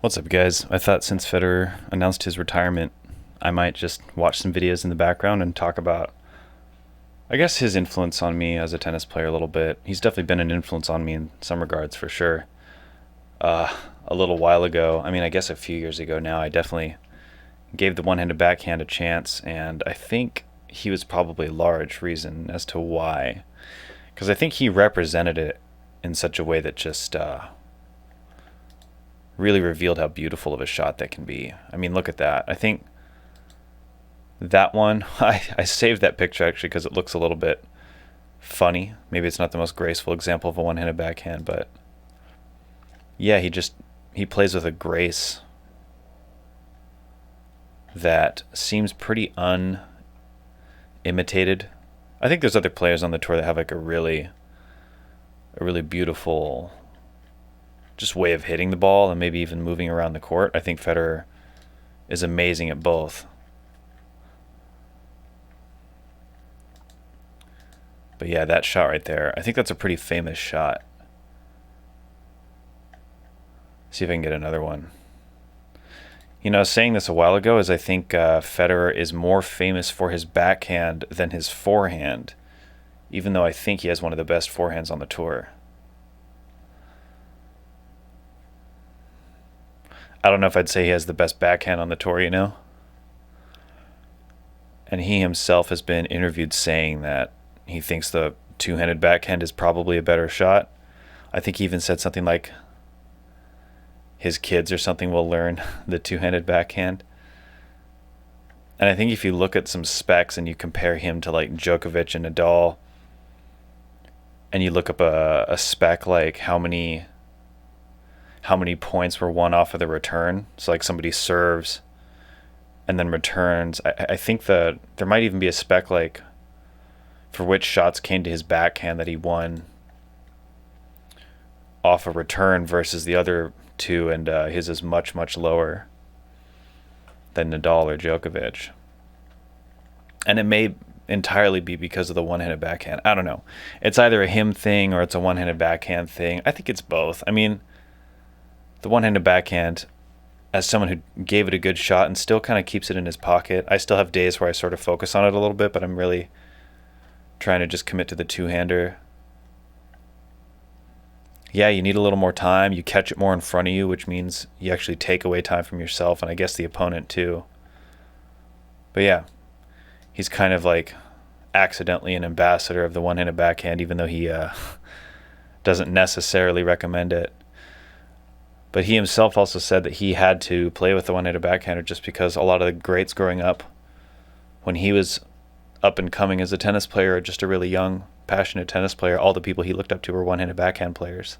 What's up, guys? I thought since Federer announced his retirement, I might just watch some videos in the background and talk about, I guess, his influence on me as a tennis player a little bit. He's definitely been an influence on me in some regards, for sure. A little while ago, I guess a few years ago now, I definitely gave the one-handed backhand a chance, and I think he was probably a large reason as to why. Because I think he represented it in such a way that just really revealed how beautiful of a shot that can be. Look at that. I think that one, I saved that picture actually because it looks a little bit funny. Maybe it's not the most graceful example of a one-handed backhand, but yeah, he plays with a grace that seems pretty unimitated. I think there's other players on the tour that have like a really beautiful just way of hitting the ball and maybe even moving around the court. I think Federer is amazing at both. But yeah, that shot right there, I think that's a pretty famous shot. See if I can get another one. I was saying this a while ago, is I think Federer is more famous for his backhand than his forehand, even though I think he has one of the best forehands on the tour. I don't know if I'd say he has the best backhand on the tour, And he himself has been interviewed saying that he thinks the two-handed backhand is probably a better shot. I think he even said something like his kids or something will learn the two-handed backhand. And I think if you look at some specs and you compare him to like Djokovic and Nadal, and you look up a spec like how many points were won off of the return, so like somebody serves and then returns, I think that there might even be a spec like for which shots came to his backhand that he won off a return versus the other two, and his is much lower than Nadal or Djokovic. And it may entirely be because of the one-handed backhand. I don't know. It's either a him thing or it's a one-handed backhand thing. I think it's both. The one-handed backhand, as someone who gave it a good shot and still kind of keeps it in his pocket, I still have days where I sort of focus on it a little bit, but I'm really trying to just commit to the two-hander. Yeah, you need a little more time. You catch it more in front of you, which means you actually take away time from yourself and I guess the opponent too. But yeah, he's kind of like accidentally an ambassador of the one-handed backhand, even though he doesn't necessarily recommend it. But he himself also said that he had to play with the one-handed backhander just because a lot of the greats growing up, when he was up and coming as a tennis player, or just a really young, passionate tennis player, all the people he looked up to were one-handed backhand players.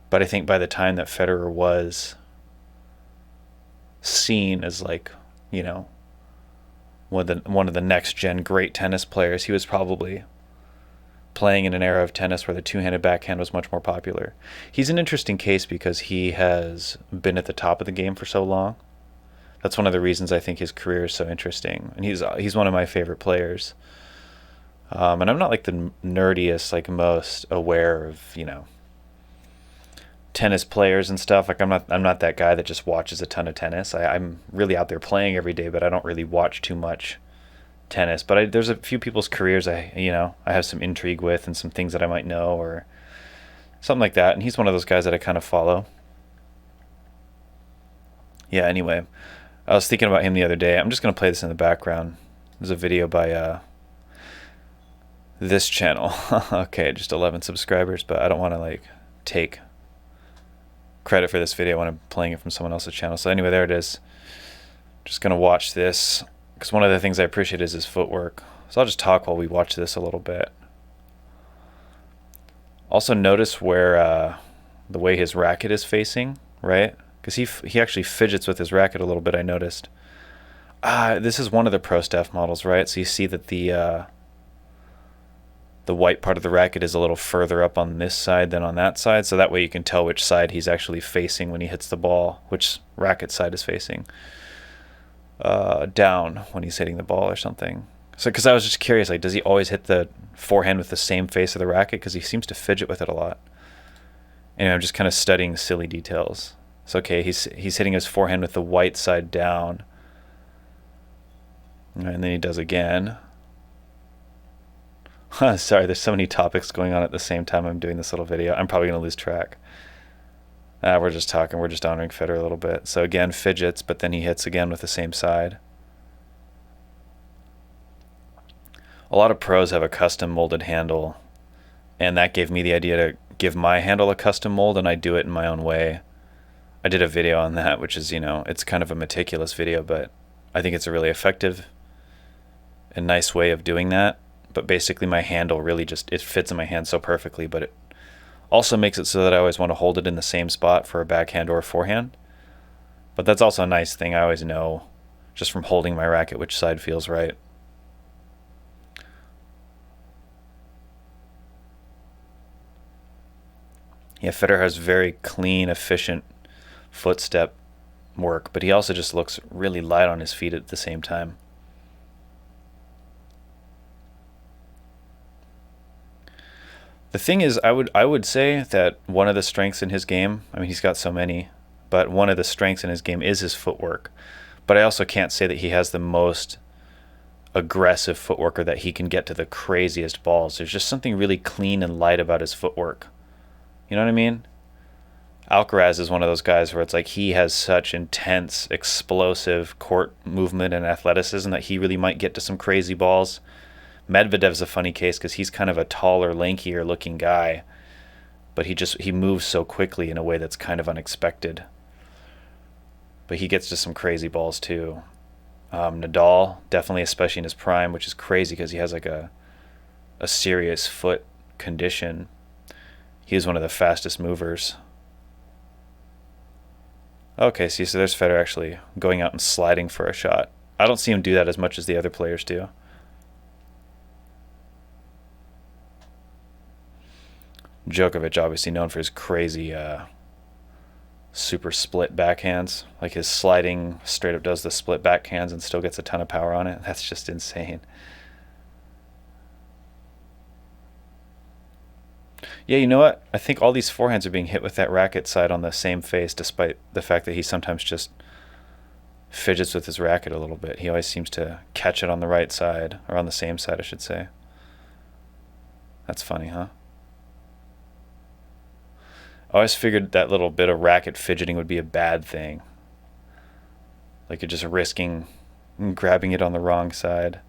But I think by the time that Federer was seen as like, one of the next gen great tennis players, he was probably playing in an era of tennis where the two-handed backhand was much more popular. He's an interesting case because he has been at the top of the game for so long. That's one of the reasons I think his career is so interesting. And he's one of my favorite players. And I'm not like the nerdiest, like most aware of, tennis players and stuff. Like I'm not that guy that just watches a ton of tennis. I'm really out there playing every day, but I don't really watch too much tennis. But there's a few people's careers I have some intrigue with and some things that I might know or something like that. And he's one of those guys that I kind of follow. Yeah, anyway, I was thinking about him the other day. I'm just going to play this in the background. There's a video by this channel. Okay, just 11 subscribers, but I don't want to like take credit for this video when I'm playing it from someone else's channel. So anyway, there it is. Just going to watch this because one of the things I appreciate is his footwork. So I'll just talk while we watch this a little bit. Also notice where the way his racket is facing, right? Because he actually fidgets with his racket a little bit, I noticed. This is one of the Pro Staff models, right? So you see that the white part of the racket is a little further up on this side than on that side. So that way you can tell which side he's actually facing when he hits the ball, which racket side is facing down when he's hitting the ball or something. So because I was just curious, like, does he always hit the forehand with the same face of the racket? Because he seems to fidget with it a lot. And I'm just kind of studying silly details. It's okay. He's hitting his forehand with the white side down. And then he does again. Sorry, there's so many topics going on at the same time I'm doing this little video. I'm probably going to lose track. We're just talking. We're just honoring Federer a little bit. So again, fidgets, but then he hits again with the same side. A lot of pros have a custom molded handle, and that gave me the idea to give my handle a custom mold, and I do it in my own way. I did a video on that, which is, it's kind of a meticulous video, but I think it's a really effective and nice way of doing that. But basically my handle really it fits in my hand so perfectly, but it also makes it so that I always want to hold it in the same spot for a backhand or a forehand. But that's also a nice thing. I always know just from holding my racket which side feels right. Yeah, Federer has very clean, efficient footstep work, but he also just looks really light on his feet at the same time. The thing is, I would say that one of the strengths in his game, I mean, he's got so many, but one of the strengths in his game is his footwork. But I also can't say that he has the most aggressive footwork or that he can get to the craziest balls. There's just something really clean and light about his footwork. You know what I mean? Alcaraz is one of those guys where it's like he has such intense, explosive court movement and athleticism that he really might get to some crazy balls. Medvedev's a funny case because he's kind of a taller, lankier looking guy, but he moves so quickly in a way that's kind of unexpected. But he gets to some crazy balls too. Nadal, definitely, especially in his prime, which is crazy because he has like a serious foot condition. He is one of the fastest movers. Okay, see, so there's Federer actually going out and sliding for a shot. I don't see him do that as much as the other players do. Djokovic, obviously known for his crazy super split backhands. Like his sliding straight up does the split backhands and still gets a ton of power on it. That's just insane. Yeah, you know what? I think all these forehands are being hit with that racket side on the same face, despite the fact that he sometimes just fidgets with his racket a little bit. He always seems to catch it on the right side, or on the same side, I should say. That's funny, huh? I always figured that little bit of racket fidgeting would be a bad thing. Like you're just risking grabbing it on the wrong side.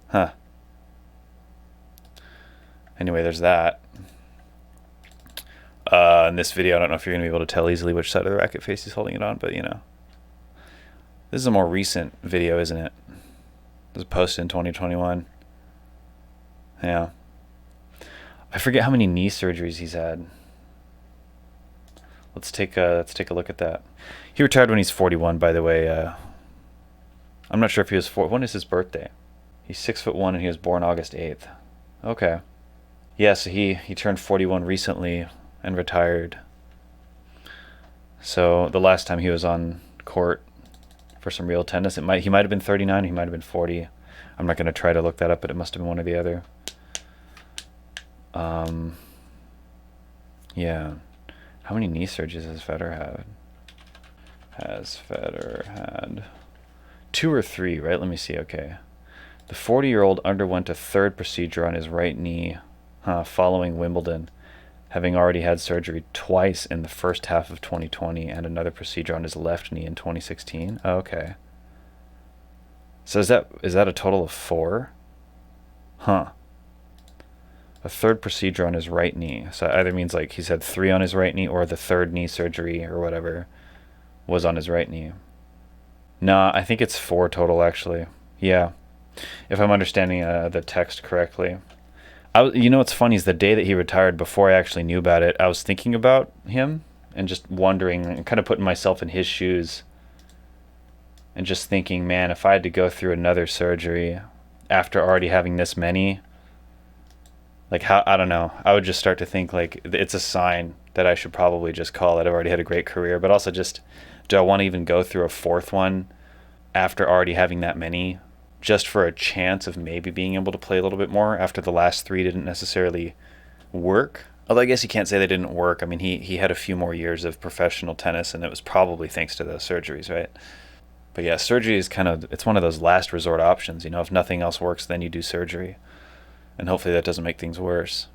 Huh. Anyway, there's that. In this video, I don't know if you're going to be able to tell easily which side of the racket face he's holding it on, but this is a more recent video, isn't it? It was posted in 2021. Yeah. I forget how many knee surgeries he's had. Let's take a look at that. He retired when he's 41, by the way. I'm not sure if he was when is his birthday? He's 6'1" and he was born August 8th. Okay. Yeah, so he turned 41 recently and retired. So the last time he was on court for some real tennis, he might have been 39, he might have been 40. I'm not going to try to look that up, but it must have been one or the other. Yeah. How many knee surgeries has Federer had? Has Federer had 2 or 3, right? Let me see. Okay. The 40-year-old underwent a third procedure on his right knee following Wimbledon, having already had surgery twice in the first half of 2020 and another procedure on his left knee in 2016. Oh, okay. So is that a total of 4? Huh. A third procedure on his right knee. So it either means like he's had 3 on his right knee or the third knee surgery or whatever was on his right knee. Nah, I think it's 4 total actually. Yeah. If I'm understanding the text correctly. What's funny is the day that he retired, before I actually knew about it, I was thinking about him and just wondering and kind of putting myself in his shoes and just thinking, man, if I had to go through another surgery after already having this many, like how, I don't know, I would just start to think like it's a sign that I should probably just call it. I've already had a great career, but also just, do I want to even go through a 4th one after already having that many? Just for a chance of maybe being able to play a little bit more after the last 3 didn't necessarily work. Although I guess you can't say they didn't work. I mean, he had a few more years of professional tennis, and it was probably thanks to those surgeries, right? But yeah, surgery is it's one of those last resort options. You know, if nothing else works, then you do surgery. And hopefully that doesn't make things worse.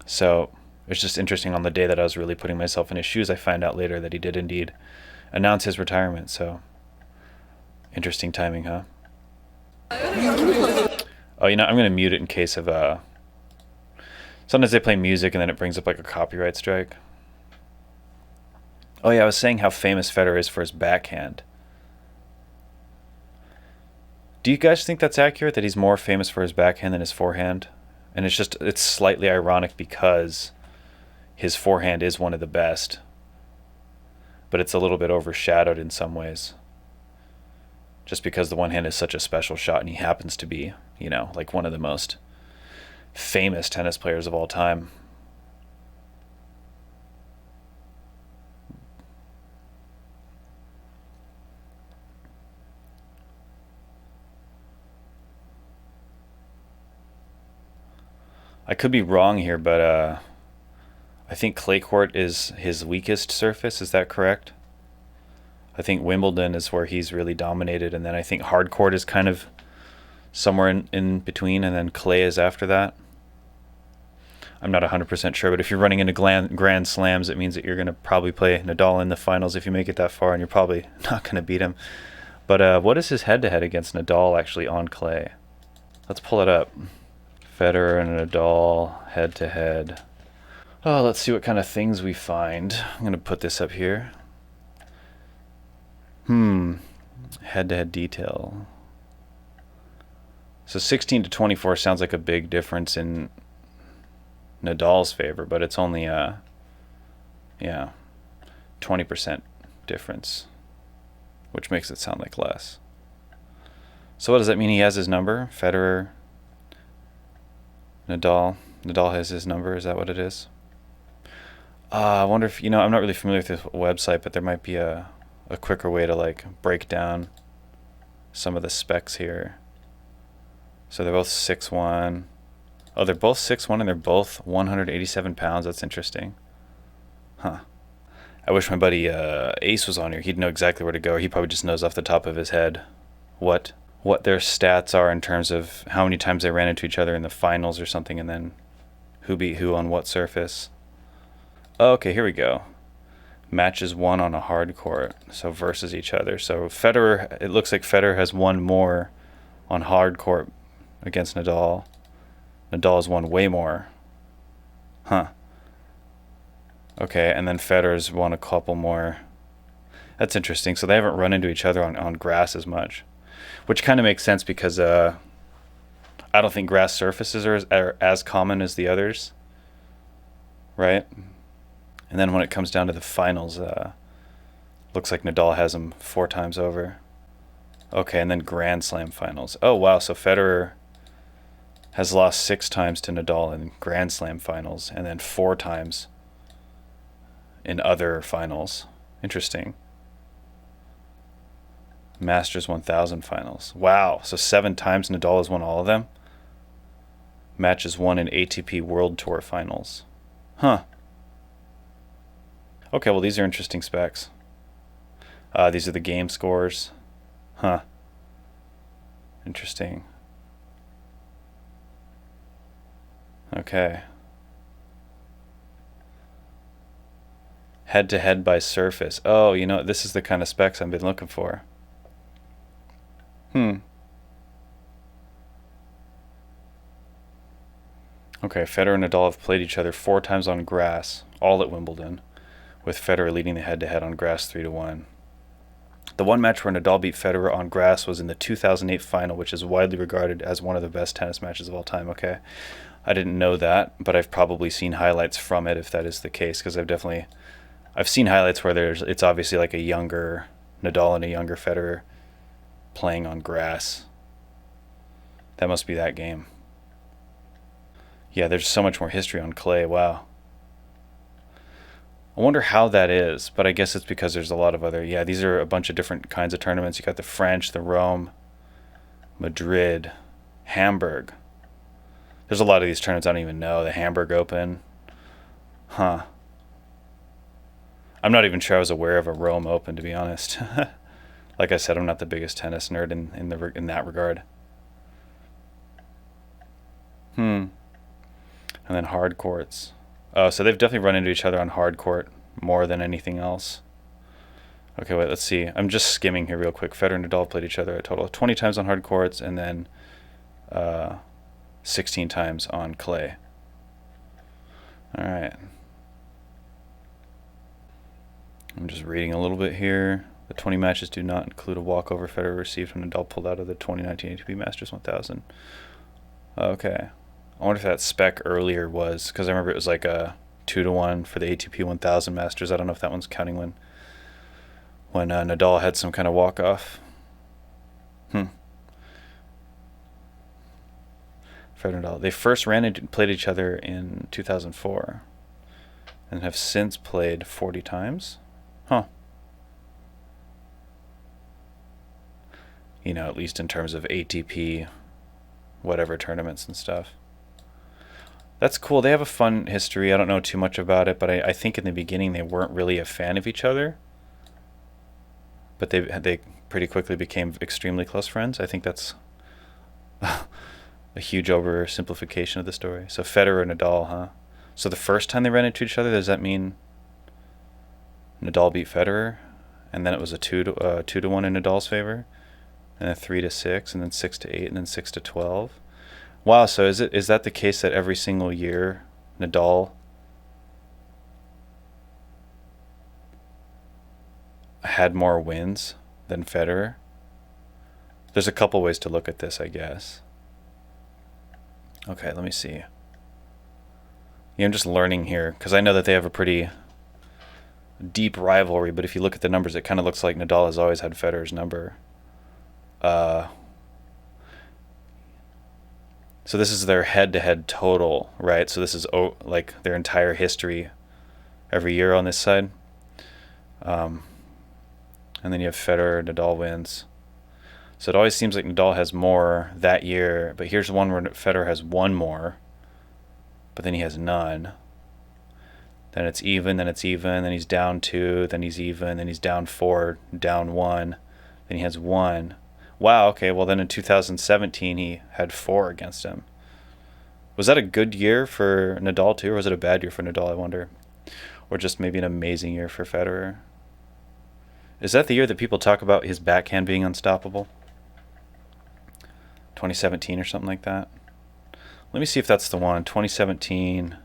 So it's just interesting, on the day that I was really putting myself in his shoes, I find out later that he did indeed announce his retirement. So interesting timing, huh? Oh, I'm going to mute it in case of sometimes they play music and then it brings up like a copyright strike. Oh yeah, I was saying how famous Federer is for his backhand. Do you guys think that's accurate, that he's more famous for his backhand than his forehand? And it's slightly ironic because his forehand is one of the best, but it's a little bit overshadowed in some ways. Just because the one hand is such a special shot, and he happens to be, like one of the most famous tennis players of all time. I could be wrong here, but I think clay court is his weakest surface. Is that correct? I think Wimbledon is where he's really dominated, and then I think hard court is kind of somewhere in between, and then clay is after that. I'm not 100% sure, but if you're running into Grand Slams, it means that you're going to probably play Nadal in the finals if you make it that far, and you're probably not going to beat him. But what is his head-to-head against Nadal actually on clay? Let's pull it up. Federer and Nadal head-to-head. Oh, let's see what kind of things we find. I'm going to put this up here. Head-to-head detail. So 16 to 24 sounds like a big difference in Nadal's favor, but it's only 20% difference, which makes it sound like less. So what does that mean? He has his number? Federer, Nadal has his number. Is that what it is? I wonder if, I'm not really familiar with this website, but there might be a quicker way to like break down some of the specs here. So they're both 6'1". Oh, they're both 6'1", and they're both 187 pounds. That's interesting. Huh. I wish my buddy Ace was on here. He'd know exactly where to go. He probably just knows off the top of his head what their stats are in terms of how many times they ran into each other in the finals or something, and then who beat who on what surface. Oh, okay, here we go. Matches won on a hard court, so versus each other. So Federer, it looks like Federer has won more on hard court against Nadal. Nadal has won way more. Huh. Okay, and then Federer's won a couple more. That's interesting. So they haven't run into each other on grass as much, which kind of makes sense because I don't think grass surfaces are as common as the others, right? And then when it comes down to the finals, looks like Nadal has him 4 times over. Okay, and then Grand Slam finals. Oh, wow, so Federer has lost 6 times to Nadal in Grand Slam finals, and then 4 times in other finals. Interesting. Masters 1000 finals. Wow, so 7 times Nadal has won all of them? Matches won in ATP World Tour finals. Huh. Okay, well, these are interesting specs. These are the game scores. Huh. Interesting. Okay. Head-to-head by surface. Oh, this is the kind of specs I've been looking for. Okay, Federer and Nadal have played each other 4 times on grass, all at Wimbledon, with Federer leading the head-to-head on grass 3-1. The one match where Nadal beat Federer on grass was in the 2008 final, which is widely regarded as one of the best tennis matches of all time. Okay, I didn't know that, but I've probably seen highlights from it if that is the case, because I've seen highlights where it's obviously like a younger Nadal and a younger Federer playing on grass. That must be that game. Yeah, there's so much more history on clay. Wow. I wonder how that is, but I guess it's because there's a lot of other... Yeah, these are a bunch of different kinds of tournaments. You got the French, the Rome, Madrid, Hamburg. There's a lot of these tournaments I don't even know. The Hamburg Open. Huh. I'm not even sure I was aware of a Rome Open, to be honest. Like I said, I'm not the biggest tennis nerd in that regard. And then hard courts. Oh, so they've definitely run into each other on hard court more than anything else. Okay, wait, let's see. I'm just skimming here real quick. Federer and Nadal played each other a total of 20 times on hard courts and then 16 times on clay. All right. I'm just reading a little bit here. The 20 matches do not include a walkover Federer received when Nadal pulled out of the 2019 ATP Masters 1000. Okay. I wonder if that spec earlier was, because I remember it was like a 2-1 for the ATP 1000 Masters. I don't know if that one's counting when Nadal had some kind of walk-off. Federer and Nadal. They first played each other in 2004 and have since played 40 times. Huh. You know, at least in terms of ATP, whatever tournaments and stuff. That's cool. They have a fun history. I don't know too much about it, but I think in the beginning they weren't really a fan of each other. But they pretty quickly became extremely close friends. I think that's a huge oversimplification of the story. So Federer and Nadal, huh? So the first time they ran into each other, does that mean Nadal beat Federer, and then it was a 2-1 in Nadal's favor, and then 3-6, and then 6-8, and then 6-12? Wow. So is that the case that every single year Nadal had more wins than Federer? There's a couple ways to look at this, I guess. Okay, let me see. Yeah, I'm just learning here because I know that they have a pretty deep rivalry, but if you look at the numbers, it kind of looks like Nadal has always had Federer's number. So this is their head-to-head total, right? So this is like their entire history every year on this side. And then you have Federer, Nadal wins. So it always seems like Nadal has more that year, but here's one where Federer has one more, but then he has none. Then it's even, then he's down 2, then he's even, then he's down 4, down 1, then he has 1. Wow, okay, well then in 2017 he had 4 against him. Was that a good year for Nadal too, or was it a bad year for Nadal, I wonder? Or just maybe an amazing year for Federer? Is that the year that people talk about his backhand being unstoppable? 2017 or something like that? Let me see if that's the one. 2017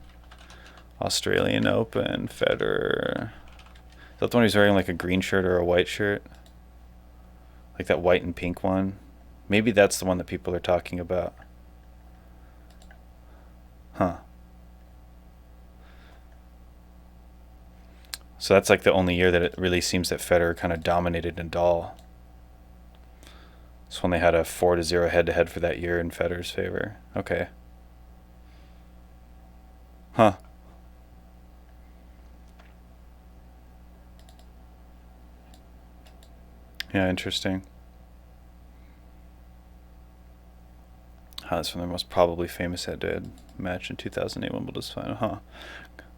Australian Open, Federer. Is that the one who's wearing like a green shirt or a white shirt? Like that white and pink one? Maybe that's the one that people are talking about. Huh. So that's like the only year that it really seems that Federer kind of dominated Nadal. It's when they had a 4-0 head-to-head for that year in Federer's favor. Okay. Huh. Yeah, interesting. That's from their most probably famous head-to-head match in 2008 Wimbledon's final. Huh.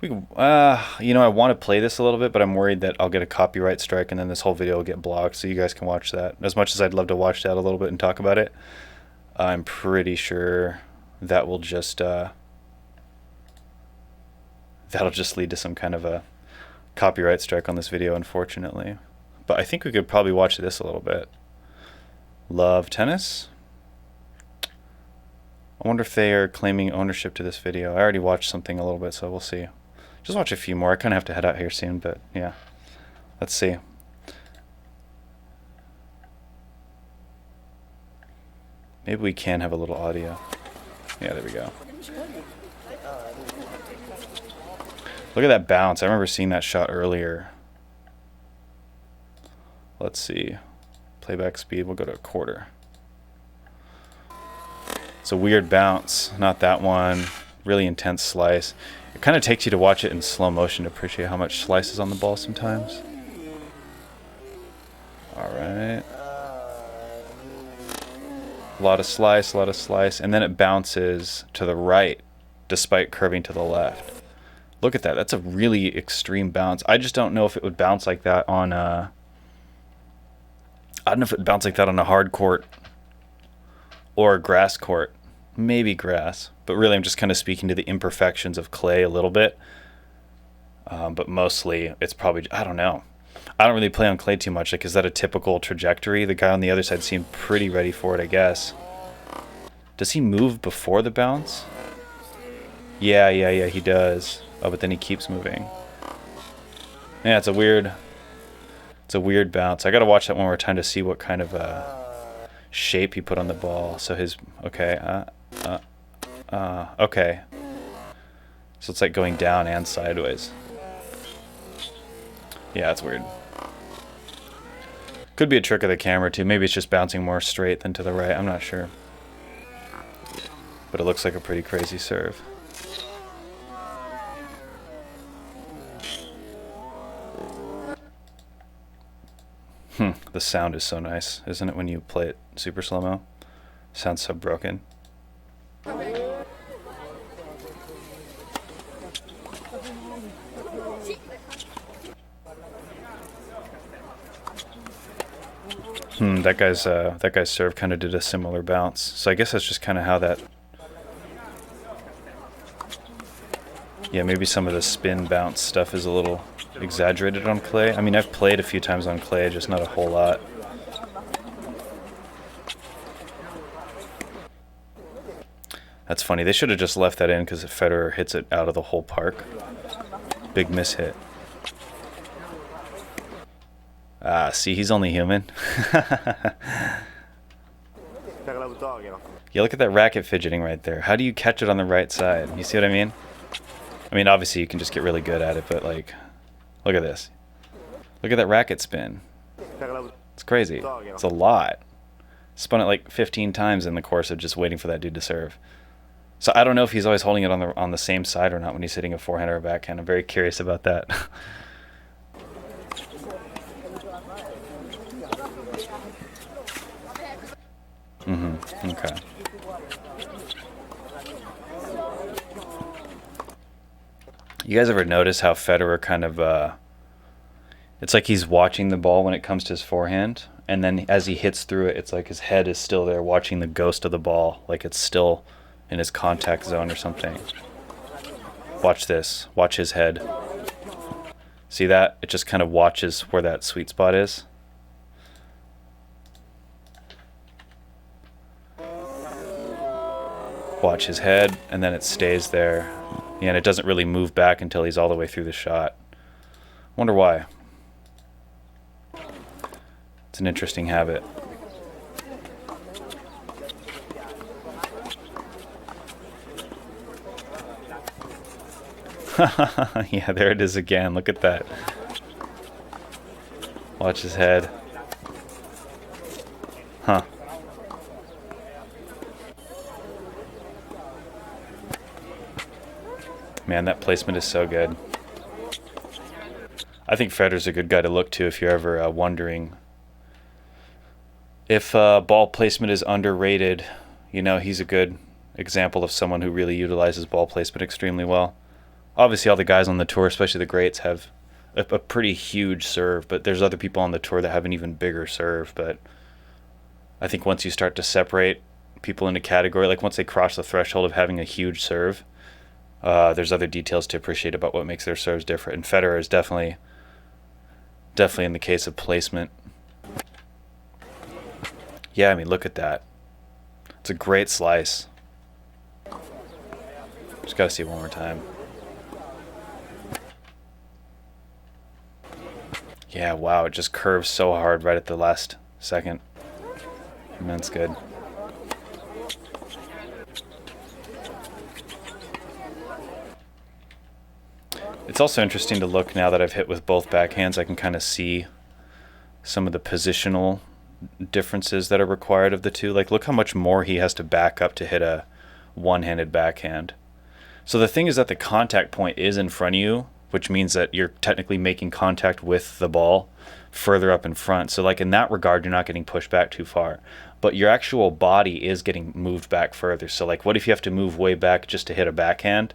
We can, I want to play this a little bit, but I'm worried that I'll get a copyright strike and then this whole video will get blocked, so you guys can watch that. As much as I'd love to watch that a little bit and talk about it, I'm pretty sure that will just that'll just lead to some kind of a copyright strike on this video, unfortunately. But I think we could probably watch this a little bit. Love tennis. I wonder if they are claiming ownership to this video. I already watched something a little bit, so we'll see. Just watch a few more. I kind of have to head out here soon, but yeah. Let's see. Maybe we can have a little audio. Yeah, there we go. Look at that bounce. I remember seeing that shot earlier. Let's see. Playback speed, we'll go to a quarter. It's a weird bounce. Not that one. Really intense slice. It kind of takes you to watch it in slow motion to appreciate how much slice is on the ball sometimes. Alright. A lot of slice, and then it bounces to the right despite curving to the left. Look at that. That's a really extreme bounce. I just don't know if it would bounce like that on I don't know if it would bounce like that on a hard court or a grass court. Maybe grass. But really, I'm just kind of speaking to the imperfections of clay a little bit. But mostly, it's probably, I don't know. I don't really play on clay too much. Like, is that a typical trajectory? The guy on the other side seemed pretty ready for it, I guess. Does he move before the bounce? Yeah, he does. Oh, but then he keeps moving. Yeah, it's a weird bounce. I gotta watch that one more time to see what kind of shape he put on the ball. So his, okay, okay. So it's like going down and sideways. Yeah, it's weird. Could be a trick of the camera too. Maybe it's just bouncing more straight than to the right. I'm not sure. But it looks like a pretty crazy serve. The sound is so nice, isn't it, when you play it super slow-mo? Sounds so broken. That guy's serve kind of did a similar bounce. So I guess that's just kind of how that. Yeah, maybe some of the spin bounce stuff is a little exaggerated on clay. I mean, I've played a few times on clay, just not a whole lot. That's funny. They should have just left that in because if Federer hits it out of the whole park. Big mishit. Ah, see, he's only human. Yeah, look at that racket fidgeting right there. How do you catch it on the right side? You see what I mean? I mean, obviously you can just get really good at it, but like, look at this. Look at that racket spin. It's crazy. It's a lot. Spun it like 15 times in the course of just waiting for that dude to serve. So I don't know if he's always holding it on the same side or not when he's hitting a forehand or a backhand. I'm very curious about that. Okay. You guys ever notice how Federer kind of, it's like he's watching the ball when it comes to his forehand, and then as he hits through it, it's like his head is still there watching the ghost of the ball, like it's still in his contact zone or something. Watch this. Watch his head. See that? It just kind of watches where that sweet spot is. Watch his head, and then it stays there. Yeah, and it doesn't really move back until he's all the way through the shot. Wonder why. It's an interesting habit. Yeah, there it is again. Look at that. Watch his head. Huh. Man, that placement is so good. I think Federer's a good guy to look to if you're ever wondering if ball placement is underrated. You know, he's a good example of someone who really utilizes ball placement extremely well. Obviously, all the guys on the tour, especially the greats, have a pretty huge serve, but there's other people on the tour that have an even bigger serve. But I think once you start to separate people into category, like once they cross the threshold of having a huge serve, there's other details to appreciate about what makes their serves different. And Federer is definitely in the case of placement. Yeah, I mean, look at that. It's a great slice. Just got to see it one more time. Yeah, wow, it just curves so hard right at the last second. And that's good. It's also interesting to look now that I've hit with both backhands. I can kind of see some of the positional differences that are required of the two. Like, look how much more he has to back up to hit a one-handed backhand. So the thing is that the contact point is in front of you, which means that you're technically making contact with the ball further up in front. So like in that regard, you're not getting pushed back too far. But your actual body is getting moved back further. So like what if you have to move way back just to hit a backhand?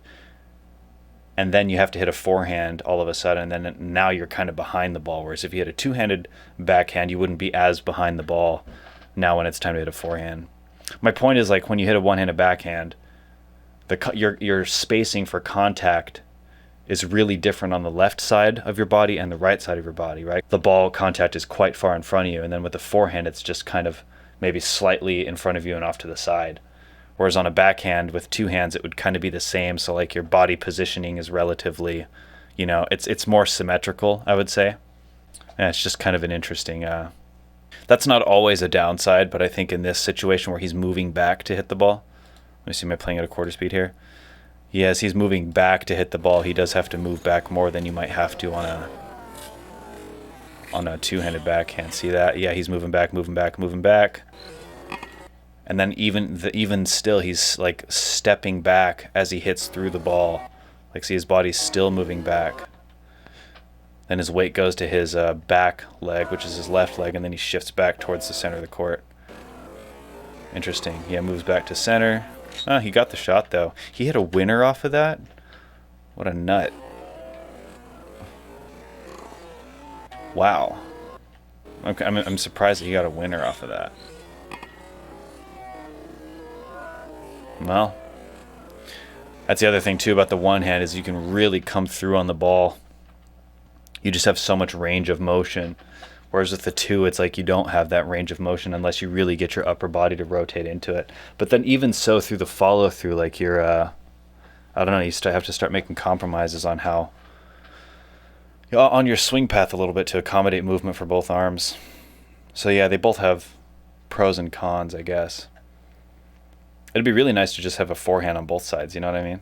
and then you have to hit a forehand all of a sudden, and then now you're kind of behind the ball. Whereas if you hit a two-handed backhand, you wouldn't be as behind the ball now when it's time to hit a forehand. My point is, like, when you hit a one-handed backhand, your spacing for contact is really different on the left side of your body and the right side of your body, right? The ball contact is quite far in front of you, and then with the forehand, it's just kind of maybe slightly in front of you and off to the side. Whereas on a backhand with two hands, it would kind of be the same. So like your body positioning is relatively, it's more symmetrical, I would say. And it's just kind of an interesting, that's not always a downside, but I think in this situation where he's moving back to hit the ball, let me see, am I playing at a quarter speed here? Yes, he's moving back to hit the ball. He does have to move back more than you might have to on a two-handed backhand. See that? Yeah, he's moving back. And then even still, he's like stepping back as he hits through the ball. Like, see, his body's still moving back. Then his weight goes to his back leg, which is his left leg, and then he shifts back towards the center of the court. Interesting. Yeah, moves back to center. Oh, he got the shot, though. He hit a winner off of that? What a nut. Wow. Okay, I'm surprised that he got a winner off of that. Well, that's the other thing, too, about the one hand is you can really come through on the ball. You just have so much range of motion. Whereas with the two, it's like you don't have that range of motion unless you really get your upper body to rotate into it. But then even so, through the follow-through, like you're, I don't know, you have to start making compromises on how, on your swing path a little bit to accommodate movement for both arms. So yeah, they both have pros and cons, I guess. It'd be really nice to just have a forehand on both sides, you know what I mean?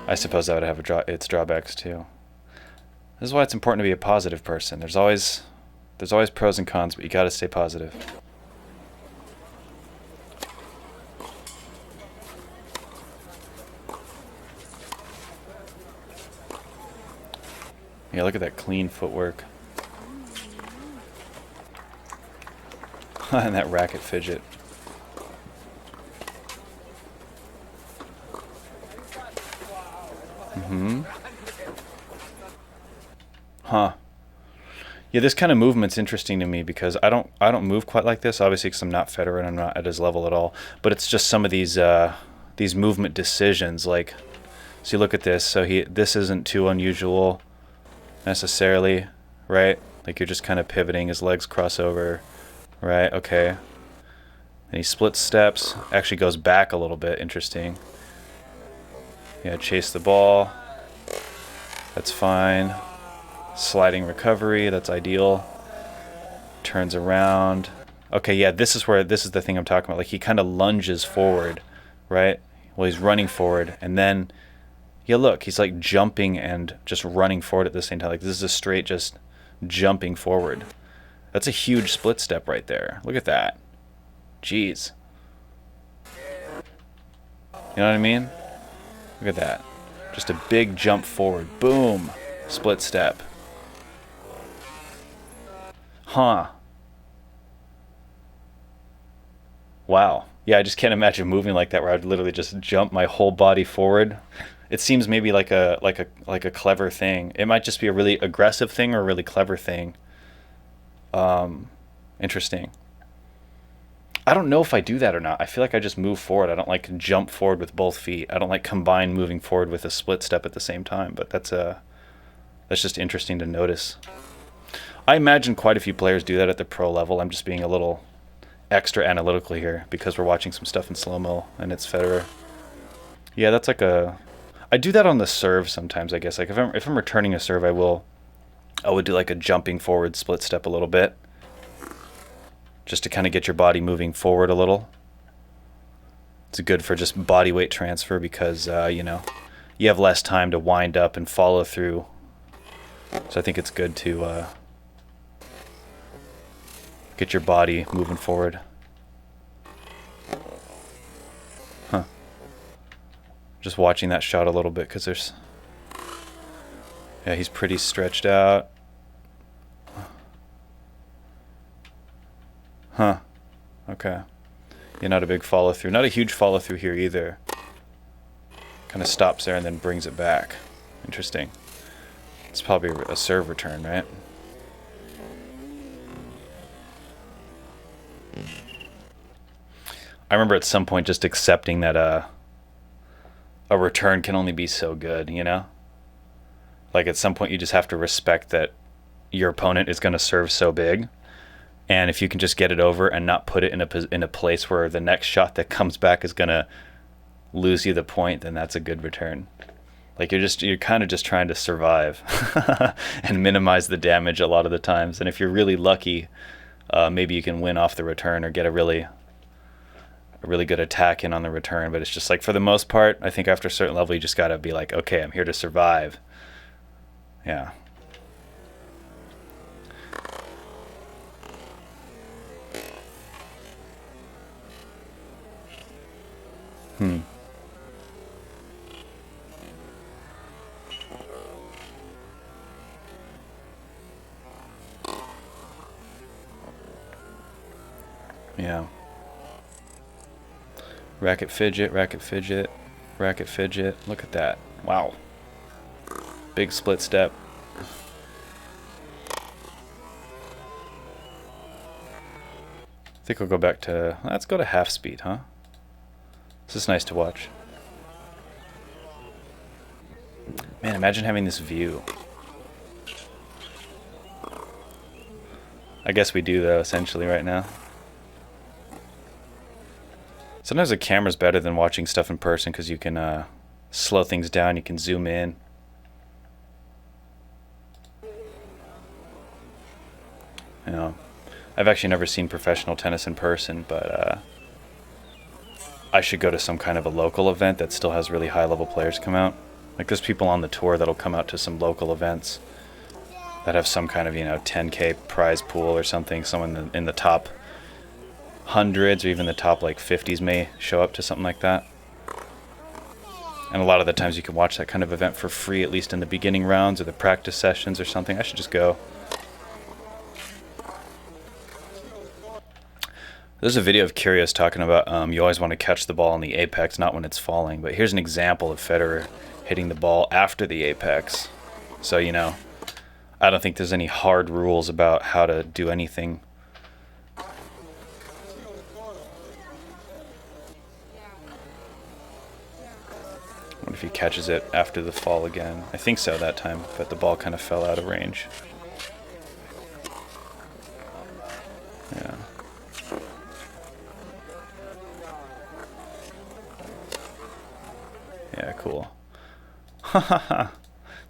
I suppose that would have its drawbacks too. This is why it's important to be a positive person. There's always pros and cons, but you gotta stay positive. Yeah, look at that clean footwork. And that racket fidget. Huh. Yeah, this kind of movement's interesting to me because I don't move quite like this, obviously, because I'm not Federer and I'm not at his level at all. But it's just some of these movement decisions. Like, so you look at this. So this isn't too unusual necessarily, right? Like you're just kind of pivoting. His legs cross over, right? Okay. And he splits steps. Actually goes back a little bit. Interesting. Yeah, chase the ball. That's fine. Sliding recovery, that's ideal. Turns around. Okay, yeah, this is the thing I'm talking about. Like he kind of lunges forward, right? Well, he's running forward, and then, yeah, look, he's like jumping and just running forward at the same time. Like this is a straight just jumping forward. That's a huge split step right there. Look at that. Jeez. You know what I mean? Look at that. Just a big jump forward. Boom. Split step. Huh. Wow. Yeah, I just can't imagine moving like that where I'd literally just jump my whole body forward. It seems maybe like a clever thing. It might just be a really aggressive thing or a really clever thing. Interesting. I don't know if I do that or not. I feel like I just move forward. I don't like jump forward with both feet. I don't like combine moving forward with a split step at the same time, but that's just interesting to notice. I imagine quite a few players do that at the pro level. I'm just being a little extra analytical here because we're watching some stuff in slow-mo and it's Federer. Yeah, that's like I do that on the serve sometimes, I guess. Like if I'm returning a serve, I would do like a jumping forward split step a little bit just to kind of get your body moving forward a little. It's good for just body weight transfer because, you have less time to wind up and follow through. So I think it's good to get your body moving forward. Huh. Just watching that shot a little bit because he's pretty stretched out. Huh. Okay. Yeah, not a big follow through. Not a huge follow through here either. Kind of stops there and then brings it back. Interesting. It's probably a serve return, right? I remember at some point just accepting that a return can only be so good, you know? Like at some point you just have to respect that your opponent is going to serve so big. And if you can just get it over and not put it in a place where the next shot that comes back is going to lose you the point, then that's a good return. Like you're kind of just trying to survive and minimize the damage a lot of the times. And if you're really lucky, maybe you can win off the return or get a really good attack in on the return. But it's just like, for the most part, I think after a certain level you just got to be like, okay, I'm here to survive. Yeah. Yeah. Racket fidget, racket fidget, racket fidget. Look at that. Wow. Big split step. I think we'll go back to, let's go to half speed, huh? This is nice to watch. Man, imagine having this view. I guess we do though, essentially, right now. Sometimes a camera's better than watching stuff in person because you can slow things down, you can zoom in. You know, I've actually never seen professional tennis in person, but I should go to some kind of a local event that still has really high-level players come out. Like there's people on the tour that'll come out to some local events that have some kind of, 10K prize pool or something. Someone in the top hundreds or even the top like 50s may show up to something like that. And a lot of the times you can watch that kind of event for free, at least in the beginning rounds or the practice sessions or something. I should just go. There's a video of Kyrgios talking about you always want to catch the ball in the apex, not when it's falling. But here's an example of Federer hitting the ball after the apex. So, I don't think there's any hard rules about how to do anything. What if he catches it after the fall again? I think so that time, but the ball kind of fell out of range. Yeah. Yeah, cool.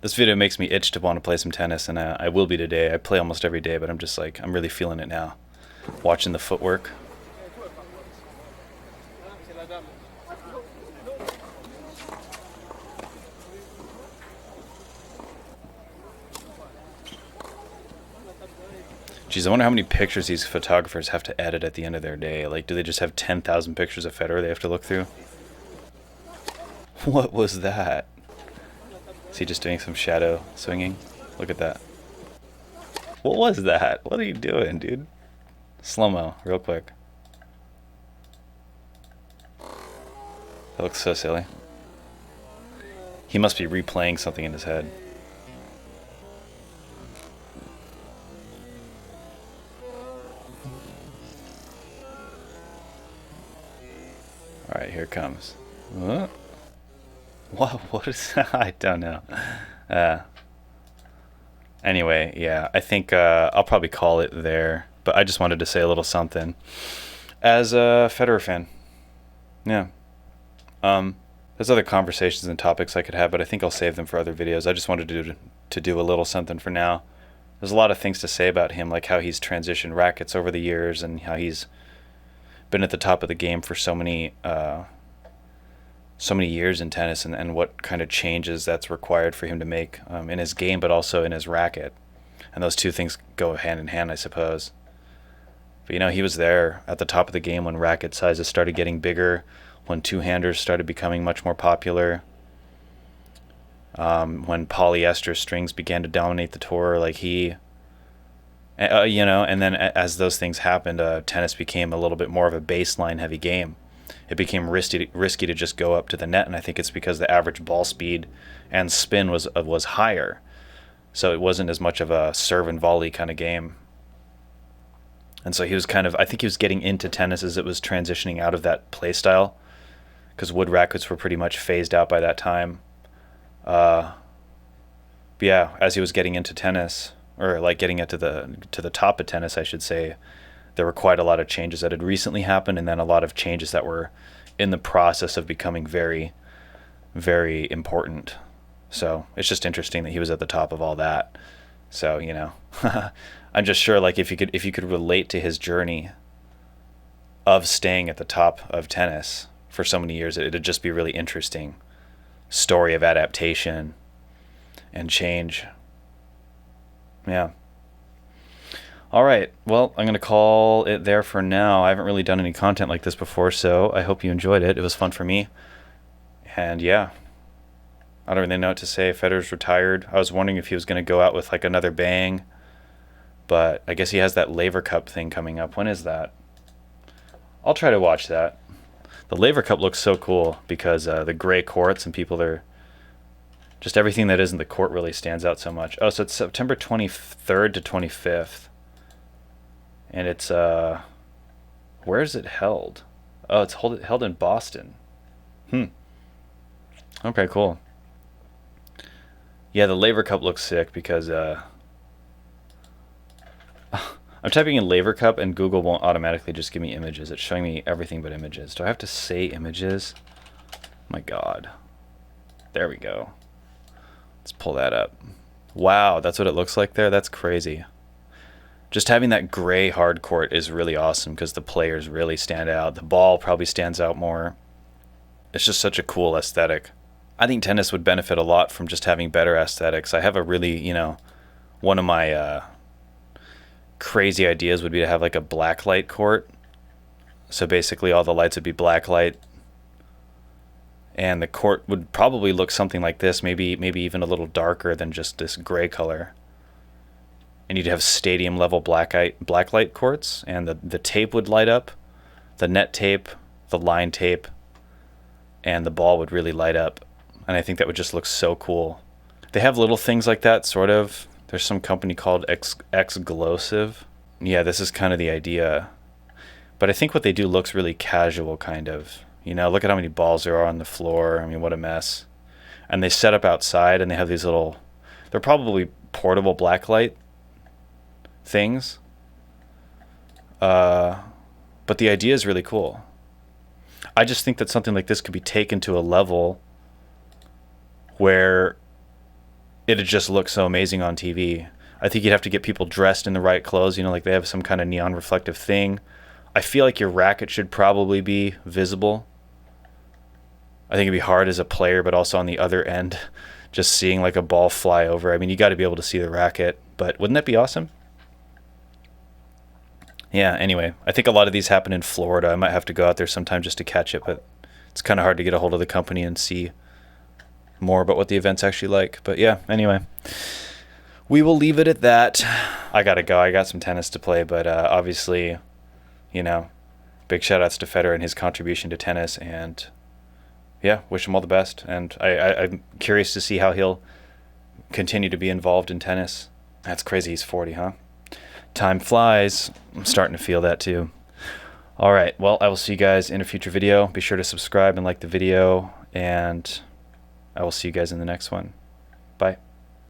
This video makes me itch to want to play some tennis, and I will be today. I play almost every day, but I'm just like, I'm really feeling it now. Watching the footwork. Geez, I wonder how many pictures these photographers have to edit at the end of their day. Like, do they just have 10,000 pictures of Federer they have to look through? What was that? Is he just doing some shadow swinging? Look at that. What was that? What are you doing, dude? Slow-mo, real quick. That looks so silly. He must be replaying something in his head. Alright, here it comes. What? What is that? I don't know. Anyway, yeah, I think I'll probably call it there. But I just wanted to say a little something. As a Federer fan. Yeah. There's other conversations and topics I could have, but I think I'll save them for other videos. I just wanted to do a little something for now. There's a lot of things to say about him, like how he's transitioned rackets over the years and how he's been at the top of the game for so many years in tennis, and what kind of changes that's required for him to make in his game, but also in his racket. And those two things go hand in hand, I suppose. But he was there at the top of the game when racket sizes started getting bigger, when two-handers started becoming much more popular, when polyester strings began to dominate the tour. Like he You know, and then as those things happened, tennis became a little bit more of a baseline heavy game. It became risky to just go up to the net, and I think it's because the average ball speed and spin was higher, so it wasn't as much of a serve and volley kind of game. And so he was kind of, I think he was getting into tennis as it was transitioning out of that play style, because wood rackets were pretty much phased out by that time. But yeah, as he was getting into tennis, or like getting it to the top of tennis, I should say, there were quite a lot of changes that had recently happened, and then a lot of changes that were in the process of becoming very, very important. So it's just interesting that he was at the top of all that. So, you know, I'm just sure, like, if you could relate to his journey of staying at the top of tennis for so many years, it'd just be a really interesting story of adaptation and change. Yeah. All right. Well, I'm going to call it there for now. I haven't really done any content like this before, so I hope you enjoyed it. It was fun for me. And yeah, I don't really know what to say. Federer's retired. I was wondering if he was going to go out with like another bang, but I guess he has that Laver Cup thing coming up. When is that? I'll try to watch that. The Laver Cup looks so cool because the gray courts and people are just, everything that isn't the court really stands out so much. Oh, so it's September 23rd to 25th. And it's, where is it held? Oh, it's held in Boston. Okay, cool. Yeah, the Laver Cup looks sick because I'm typing in Laver Cup and Google won't automatically just give me images. It's showing me everything but images. Do I have to say images? My God. There we go. Let's pull that up. Wow, that's what it looks like there? That's crazy. Just having that gray hard court is really awesome because the players really stand out. The ball probably stands out more. It's just such a cool aesthetic. I think tennis would benefit a lot from just having better aesthetics. I have a really, you know, one of my crazy ideas would be to have like a black light court. So basically all the lights would be black light. And the court would probably look something like this, maybe even a little darker than just this gray color. And you'd have stadium level black light courts, and the tape would light up, the net tape, the line tape, and the ball would really light up. And I think that would just look so cool. They have little things like that, sort of. There's some company called Exglosive. Yeah, this is kind of the idea. But I think what they do looks really casual, kind of. You know, look at how many balls there are on the floor. I mean, what a mess. And they set up outside, and they have these little, they're probably portable blacklight things. But the idea is really cool. I just think that something like this could be taken to a level where it'd just look so amazing on TV. I think you'd have to get people dressed in the right clothes, you know, like they have some kind of neon reflective thing. I feel like your racket should probably be visible. I think it'd be hard as a player, but also on the other end, just seeing like a ball fly over. I mean, you got to be able to see the racket, but wouldn't that be awesome? Yeah, anyway, I think a lot of these happen in Florida. I might have to go out there sometime just to catch it, but it's kind of hard to get a hold of the company and see more about what the event's actually like. But yeah, anyway, we will leave it at that. I got to go. I got some tennis to play, but obviously, you know, big shout outs to Federer and his contribution to tennis, and yeah, wish him all the best. And I'm curious to see how he'll continue to be involved in tennis. That's crazy. He's 40, huh? Time flies. I'm starting to feel that too. All right. Well, I will see you guys in a future video. Be sure to subscribe and like the video, and I will see you guys in the next one. Bye.